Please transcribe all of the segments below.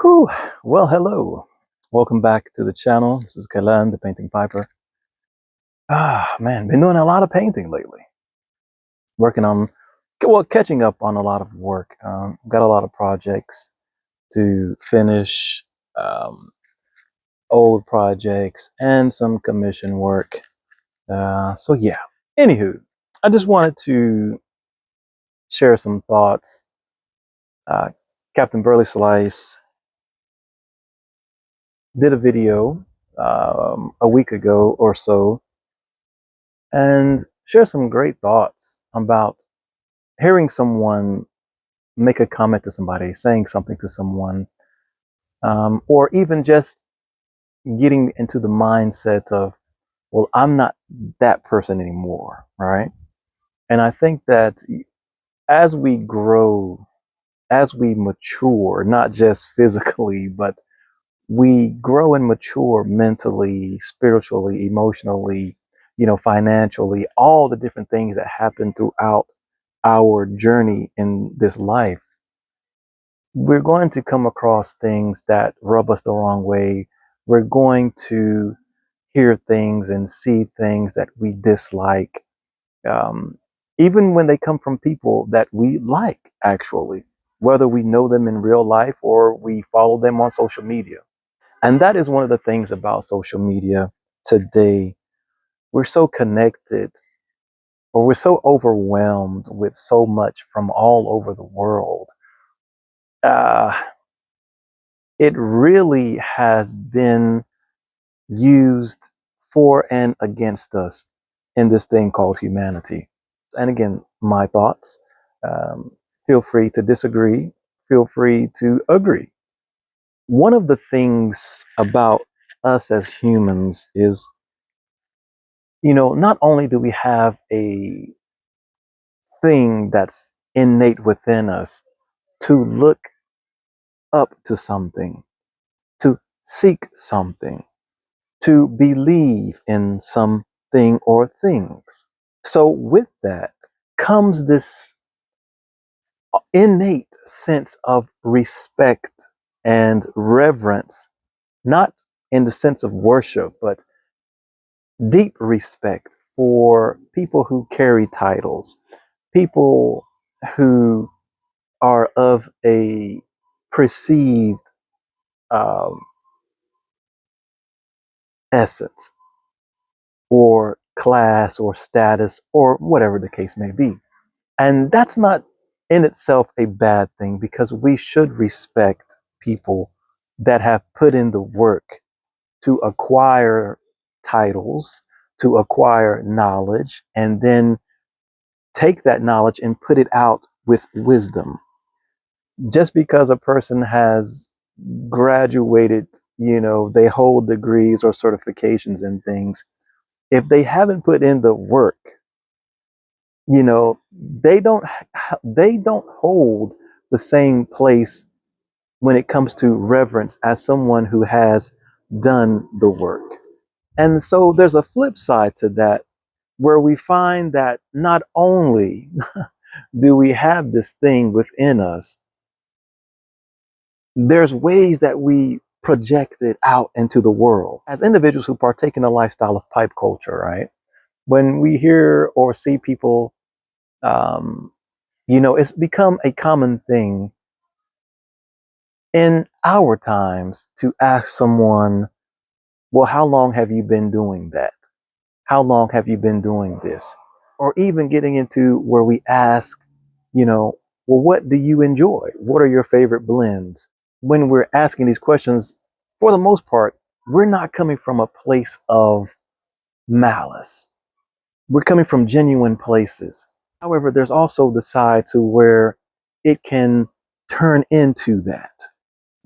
Whew. Well, hello. Welcome back to the channel. This is Kalan, the painting piper. Man, been doing a lot of painting lately. Working on, catching up on a lot of work. Got a lot of projects to finish, um, old projects, and some commission work. So yeah. Anywho, I just wanted to share some thoughts. Uh, Captain Burley Slice did a video a week ago or so and share some great thoughts about hearing someone make a comment to somebody, saying something to someone, or even just getting into the mindset of, well, I'm not that person anymore, right? And I think that as we grow, as we mature, not just physically, but we grow and mature mentally, spiritually, emotionally, financially, all the different things that happen throughout our journey in this life, we're going to come across things that rub us the wrong way. We're going to hear things and see things that we dislike, um, even when they come from people that we like, actually, whether we know them in real life or we follow them on social media. And that is one of the things about social media today. We're so connected, or we're so overwhelmed with so much from all over the world. Uh, it really has been used for and against us in this thing called humanity. And again, my thoughts. Um, Feel free to disagree. Feel free to agree. One of the things about us as humans is, not only do we have a thing that's innate within us to look up to something, to seek something, to believe in something or things. So, with that comes this innate sense of respect and reverence, not in the sense of worship, but deep respect for people who carry titles, people who are of a perceived um, essence or class or status or whatever the case may be. And that's not in itself a bad thing, because we should respect people that have put in the work to acquire titles, to acquire knowledge, and then take that knowledge and put it out with wisdom. Just because a person has graduated, they hold degrees or certifications and things, if they haven't put in the work, they don't hold the same place when it comes to reverence as someone who has done the work. And so there's a flip side to that, where we find that not only do we have this thing within us, there's ways that we project it out into the world. As individuals who partake in the lifestyle of pipe culture, right? When we hear or see people, um, it's become a common thing in our times to ask someone, well, how long have you been doing that? How long have you been doing this? Or even getting into where we ask, well, what do you enjoy? What are your favorite blends? When we're asking these questions, for the most part, we're not coming from a place of malice. We're coming from genuine places. However, there's also the side to where it can turn into that,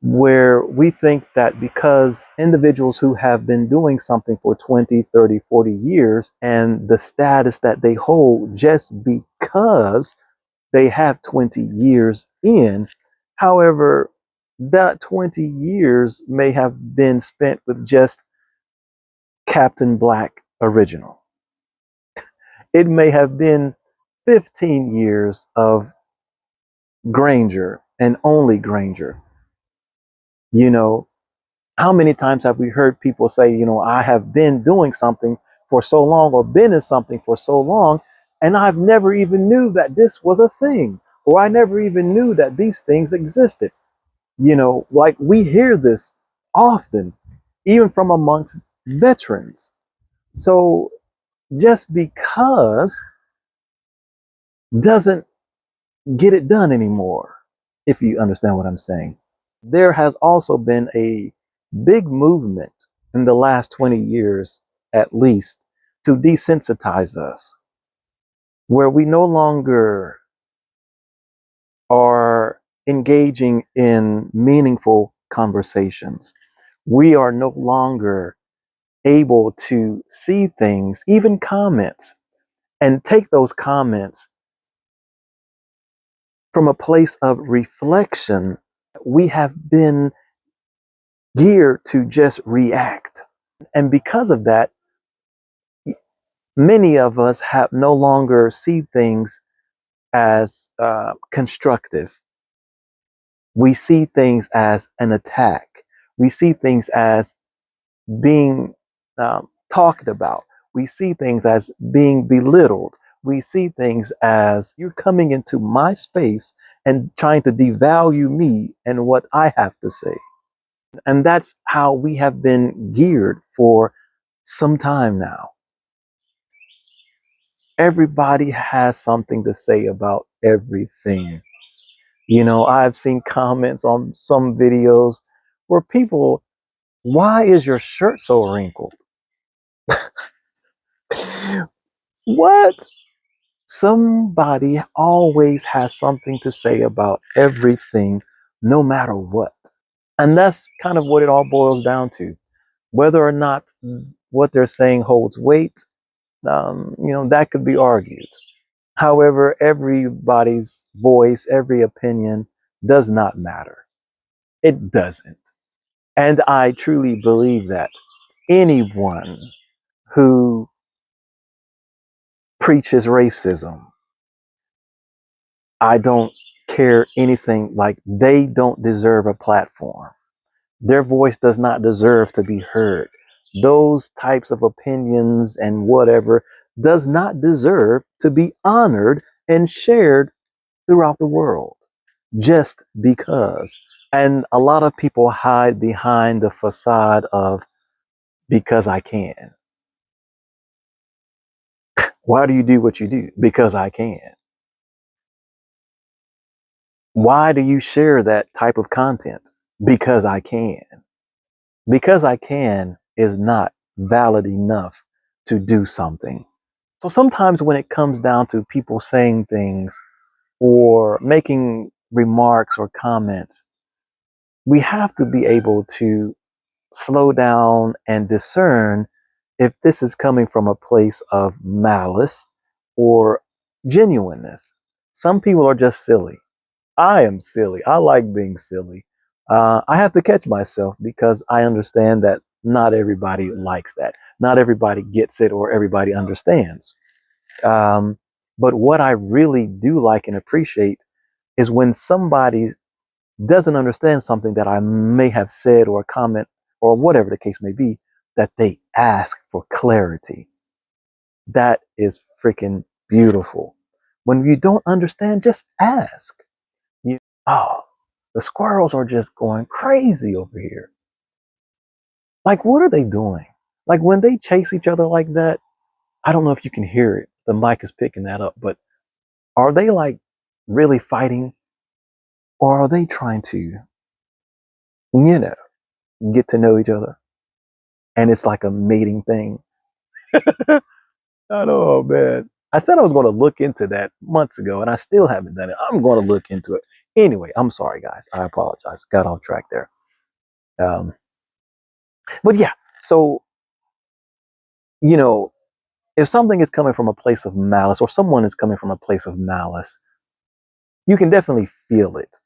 where we think that because individuals who have been doing something for 20, 30, 40 years, and the status that they hold just because they have 20 years in, however, that 20 years may have been spent with just Captain Black original. It may have been 15 years of Granger and only Granger. You know, how many times have we heard people say, I have been doing something for so long or been in something for so long, and I've never even knew that this was a thing, or I never even knew that these things existed. Like we hear this often, even from amongst veterans. So just because doesn't get it done anymore, if you understand what I'm saying. There has also been a big movement in the last 20 years, at least, to desensitize us, where we no longer are engaging in meaningful conversations. We are no longer able to see things, even comments, and take those comments from a place of reflection. We have been geared to just react. And because of that, many of us have no longer see things as constructive. We see things as an attack. We see things as being talked about. We see things as being belittled. We see things as you're coming into my space and trying to devalue me and what I have to say. And that's how we have been geared for some time now. Everybody has something to say about everything. I've seen comments on some videos where people, why is your shirt so wrinkled? What? Somebody always has something to say about everything, no matter what. And that's kind of what it all boils down to. Whether or not what they're saying holds weight, that could be argued. However, everybody's voice, every opinion does not matter. It doesn't. And I truly believe that anyone who preaches racism, I don't care anything, like they don't deserve a platform. Their voice does not deserve to be heard. Those types of opinions and whatever does not deserve to be honored and shared throughout the world just because. And a lot of people hide behind the facade of because I can. Why do you do what you do? Because I can. Why do you share that type of content? Because I can. Because I can is not valid enough to do something. So sometimes when it comes down to people saying things or making remarks or comments, we have to be able to slow down and discern if this is coming from a place of malice or genuineness. Some people are just silly. I am silly. I like being silly. I have to catch myself because I understand that not everybody likes that. Not everybody gets it or everybody understands. Um, but what I really do like and appreciate is when somebody doesn't understand something that I may have said or comment or whatever the case may be, that they ask for clarity. That is freaking beautiful. When you don't understand, just ask. You, oh, the squirrels are just going crazy over here. Like, what are they doing? Like, when they chase each other like that, I don't know if you can hear it. The mic is picking that up, but are they like really fighting or are they trying to, get to know each other? And it's like a mating thing. I know, man. I said I was going to look into that months ago, and I still haven't done it. I'm going to look into it. Anyway, I'm sorry, guys. I apologize. Got off track there. Um, but yeah, so, you know, if something is coming from a place of malice or someone is coming from a place of malice, you can definitely feel it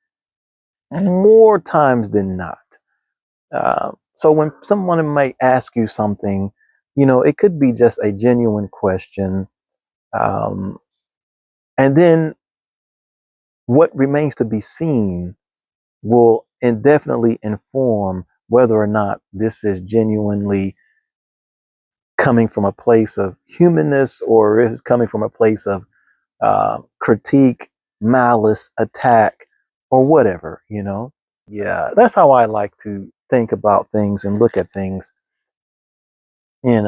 more times than not. So when someone might ask you something, it could be just a genuine question. Um, and then what remains to be seen will and definitely inform whether or not this is genuinely coming from a place of humanness or is coming from a place of critique, malice, attack, or whatever, you know? Yeah, that's how I like to think about things and look at things. And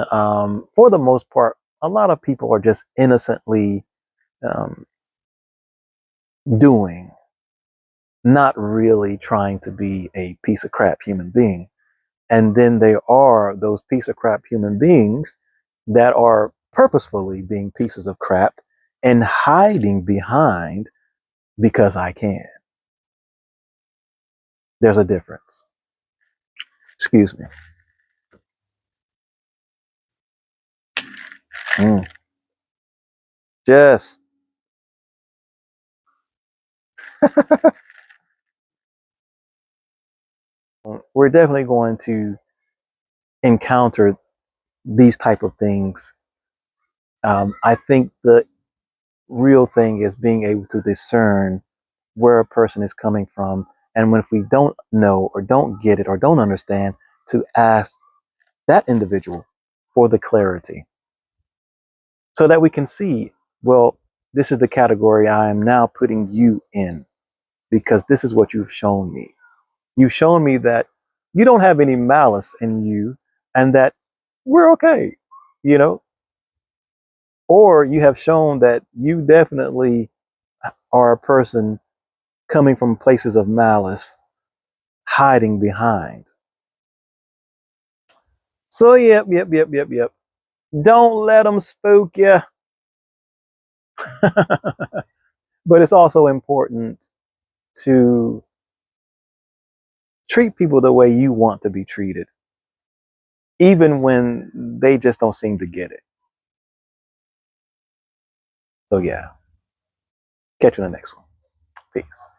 for the most part, a lot of people are just innocently um, doing, not really trying to be a piece of crap human being. And then there are those piece of crap human beings that are purposefully being pieces of crap and hiding behind because I can. There's a difference. Excuse me. Mm. Jess, we're definitely going to encounter these type of things. I think the real thing is being able to discern where a person is coming from, and when if we don't know or don't get it or don't understand, to ask that individual for the clarity so that we can see, well, this is the category I am now putting you in because this is what you've shown me. You've shown me that you don't have any malice in you and that we're okay, you know, or you have shown that you definitely are a person coming from places of malice, hiding behind. So, yep. Don't let them spook you. But it's also important to treat people the way you want to be treated, even when they just don't seem to get it. So, yeah, catch you in the next one. Peace.